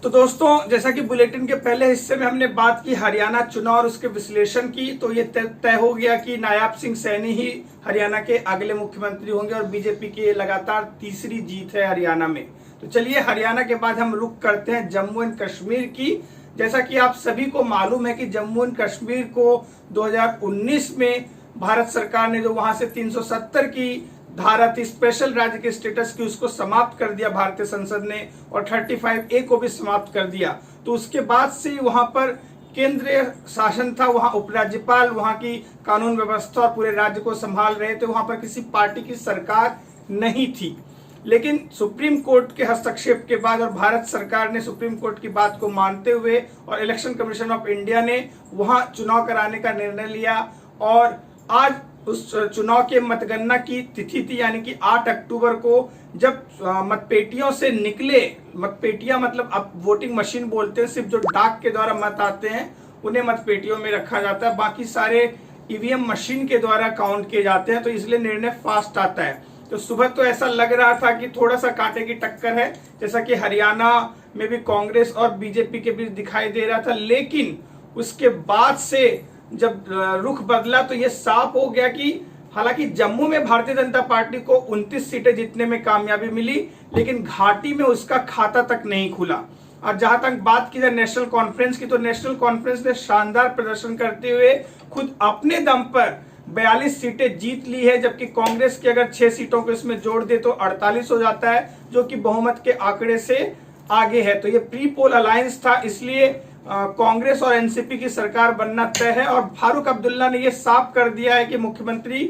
तो दोस्तों, जैसा कि बुलेटिन के पहले हिस्से में हमने बात की हरियाणा चुनाव और उसके विश्लेषण की, तो ये तय हो गया कि नायाब सिंह सैनी ही हरियाणा के अगले मुख्यमंत्री होंगे और बीजेपी की लगातार तीसरी जीत है हरियाणा में। तो चलिए, हरियाणा के बाद हम रुख करते हैं जम्मू एंड कश्मीर की। जैसा कि आप सभी को मालूम है कि जम्मू एंड कश्मीर को 2019 में भारत सरकार ने जो वहां से 370 की धारा थी स्पेशल राज्य के स्टेटस की, उसको समाप्त कर दिया भारतीय संसद ने, और 35A को भी समाप्त कर दिया। तो उसके बाद से वहां पर केंद्रीय शासन था, वहां उपराज्यपाल वहां की कानून व्यवस्था और पूरे राज्य को संभाल रहे थे, वहां पर किसी पार्टी की सरकार नहीं थी। लेकिन सुप्रीम कोर्ट के हस्तक्षेप के बाद और भारत सरकार ने सुप्रीम कोर्ट की बात को मानते हुए और इलेक्शन कमीशन ऑफ इंडिया ने वहां चुनाव कराने का निर्णय लिया, और आज उस चुनाव के मतगणना की तिथि थी, यानी कि 8 अक्टूबर को, जब मतपेटियों से निकले, मतपेटियां मतलब अब वोटिंग मशीन बोलते हैं, सिर्फ जो डाक के द्वारा मत आते हैं उन्हें मतपेटियों में रखा जाता है, बाकी सारे ईवीएम मशीन के द्वारा काउंट किए जाते हैं, तो इसलिए निर्णय फास्ट आता है। तो सुबह तो ऐसा लग रहा था कि थोड़ा सा कांटे की टक्कर है, जैसा कि हरियाणा में भी कांग्रेस और बीजेपी के बीच दिखाई दे रहा था, लेकिन उसके बाद से जब रुख बदला तो ये साफ हो गया कि हालांकि जम्मू में भारतीय जनता पार्टी को 29 सीटें जीतने में कामयाबी मिली, लेकिन घाटी में उसका खाता तक नहीं खुला। और जहां तक बात की जाए नेशनल कॉन्फ्रेंस की, तो नेशनल कॉन्फ्रेंस ने शानदार प्रदर्शन करते हुए खुद अपने दम पर 42 सीटें जीत ली है, जबकि कांग्रेस की अगर 6 सीटों को इसमें जोड़ दे तो 48 हो जाता है, जो कि बहुमत के आंकड़े से आगे है। तो ये प्री पोल अलायंस था, इसलिए कांग्रेस और एनसीपी की सरकार बनना तय है। और फारूक अब्दुल्ला ने यह साफ कर दिया है कि मुख्यमंत्री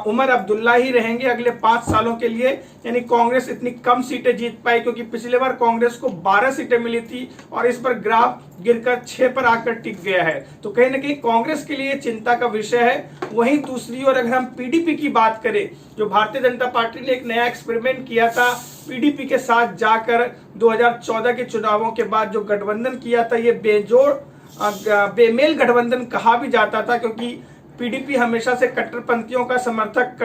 उमर अब्दुल्ला ही रहेंगे अगले 5 सालों के लिए। यानी कांग्रेस इतनी कम सीटें जीत पाई, क्योंकि पिछले बार कांग्रेस को 12 सीटें मिली थी और इस बार ग्राफ गिरकर 6 पर आकर टिक गया है। तो कहीं ना कहीं कांग्रेस के लिए चिंता का विषय है। वहीं दूसरी ओर अगर हम पीडीपी की बात करें, जो भारतीय जनता पार्टी ने एक नया एक्सपेरिमेंट किया था पीडीपी के साथ जाकर 2014 के चुनावों के बाद जो गठबंधन किया था, ये बेजोड़ बेमेल गठबंधन कहा भी जाता था, क्योंकि पीडीपी हमेशा से कट्टरपंथियों का समर्थन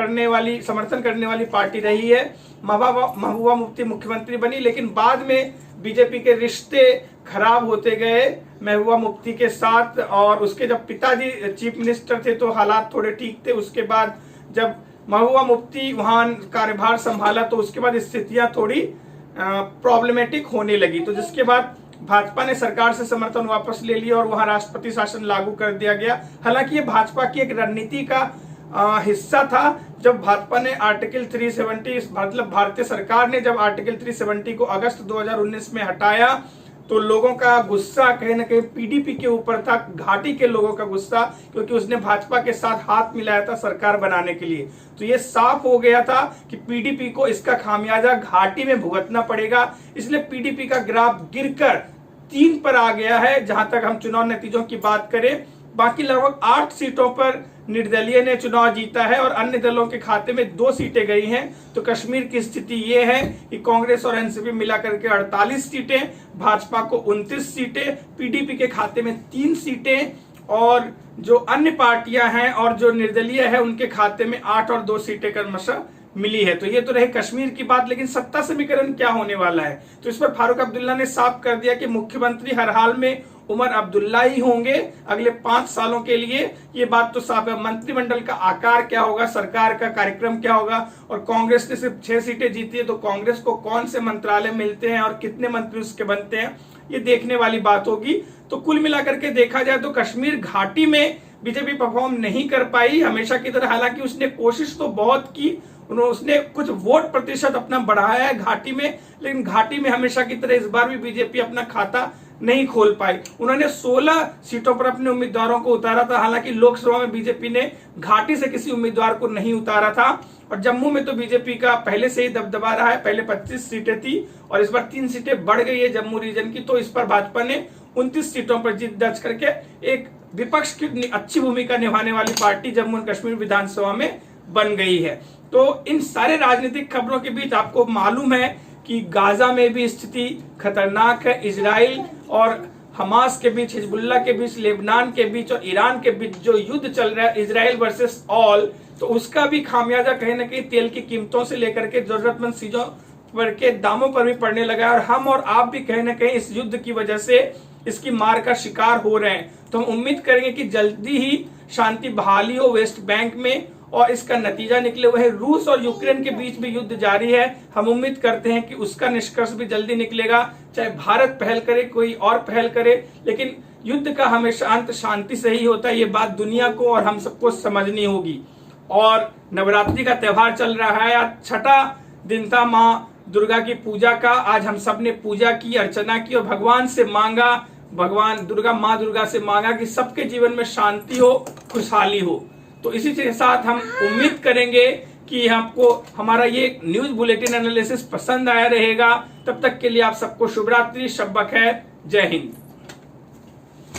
करने वाली पार्टी रही है। महबूबा मुफ्ती मुख्यमंत्री बनी, लेकिन बाद में बीजेपी के रिश्ते खराब होते गए महबूबा मुफ्ती के साथ, और उसके जब पिताजी चीफ मिनिस्टर थे तो हालात थोड़े ठीक थे। उसके बाद जब महबूबा मुफ्ती वहां कार्यभार संभाला तो उसके बाद स्थितियां थोड़ी प्रॉब्लमेटिक होने लगी, तो जिसके बाद भाजपा ने सरकार से समर्थन वापस ले लिया और वहां राष्ट्रपति शासन लागू कर दिया गया। हालांकि ये भाजपा की एक रणनीति का हिस्सा था। जब भाजपा ने आर्टिकल 370 मतलब भारतीय सरकार ने जब आर्टिकल 370 को अगस्त 2019 में हटाया, तो लोगों का गुस्सा कहीं ना कहीं पीडीपी के ऊपर था, घाटी के लोगों का गुस्सा, क्योंकि उसने भाजपा के साथ हाथ मिलाया था सरकार बनाने के लिए। तो ये साफ हो गया था कि पीडीपी को इसका खामियाजा घाटी में भुगतना पड़ेगा, इसलिए पीडीपी का ग्राफ गिरकर 3 पर आ गया है। जहां तक हम चुनाव नतीजों की बात करें, बाकी लगभग 8 सीटों पर निर्दलीय ने चुनाव जीता है और अन्य दलों के खाते में 2 सीटें गई हैं। तो कश्मीर की स्थिति ये है कि कांग्रेस और एनसीपी मिलाकर के 48 सीटें, भाजपा को 29 सीटें, पीडीपी के खाते में 3 सीटें, और जो अन्य पार्टियां हैं और जो निर्दलीय है उनके खाते में 8 और 2 सीटें क्रमशः मिली है। तो ये तो रहे कश्मीर की बात, लेकिन सत्ता समीकरण क्या होने वाला है, तो इस पर फारूक अब्दुल्ला ने साफ कर दिया कि मुख्यमंत्री हर हाल में उमर अब्दुल्ला ही होंगे अगले 5 सालों के लिए। ये बात तो साफ है। मंत्रिमंडल का आकार क्या होगा, सरकार का कार्यक्रम क्या होगा, और कांग्रेस ने सिर्फ 6 सीटें जीती है, तो कांग्रेस को कौन से मंत्रालय मिलते हैं और कितने मंत्री उसके बनते हैं, ये देखने वाली बात होगी। तो कुल मिलाकर के देखा जाए तो कश्मीर घाटी में बीजेपी परफॉर्म नहीं कर पाई हमेशा की तरह। हालांकि उसने कोशिश तो बहुत की, उसने कुछ वोट प्रतिशत अपना बढ़ाया है घाटी में, लेकिन घाटी में हमेशा की तरह इस बार भी बीजेपी अपना खाता नहीं खोल पाई। उन्होंने 16 सीटों पर अपने उम्मीदवारों को उतारा था। हालांकि लोकसभा में बीजेपी ने घाटी से किसी उम्मीदवार को नहीं उतारा था, और जम्मू में तो बीजेपी का पहले से ही दबदबा रहा है। पहले 25 सीटें थी और इस बार 3 सीटें बढ़ गई है जम्मू रीजन की, तो इस पर भाजपा ने 29 सीटों पर जीत दर्ज करके एक विपक्ष की अच्छी भूमिका निभाने वाली पार्टी जम्मू एंड कश्मीर विधानसभा में बन गई है। तो इन सारे राजनीतिक खबरों के बीच आपको मालूम है कि गाजा में भी स्थिति खतरनाक है। इजराइल और हमास के बीच, हिजबुल्लाह के बीच, लेबनान के बीच और ईरान के बीच जो युद्ध चल रहा है, इजराइल वर्सेस ऑल, तो उसका भी खामियाजा कहीं ना कहीं तेल की कीमतों से लेकर के जरूरतमंद चीजों पर के दामों पर भी पड़ने लगा है और हम और आप भी कहीं ना कहीं इस युद्ध की वजह से इसकी मार का शिकार हो रहे हैं। तो हम उम्मीद करेंगे कि जल्दी ही शांति बहाली हो वेस्ट बैंक में और इसका नतीजा निकले। वह रूस और यूक्रेन के बीच में युद्ध जारी है, हम उम्मीद करते हैं कि उसका निष्कर्ष भी जल्दी निकलेगा। चाहे भारत पहल करे, कोई और पहल करे, लेकिन युद्ध का हमेशा अंत शांति से ही होता है। ये बात दुनिया को और हम सबको समझनी होगी। और नवरात्रि का त्योहार चल रहा है, आज छठा दिन था माँ दुर्गा की पूजा का। आज हम सब ने पूजा की, अर्चना की और भगवान से मांगा, भगवान दुर्गा माँ दुर्गा से मांगा कि सबके जीवन में शांति हो, खुशहाली हो। तो इसी के साथ हम उम्मीद करेंगे कि आपको हमारा ये न्यूज बुलेटिन एनालिसिस पसंद आया रहेगा। तब तक के लिए आप सबको शुभ रात्रि, शब बखैर, जय हिंद।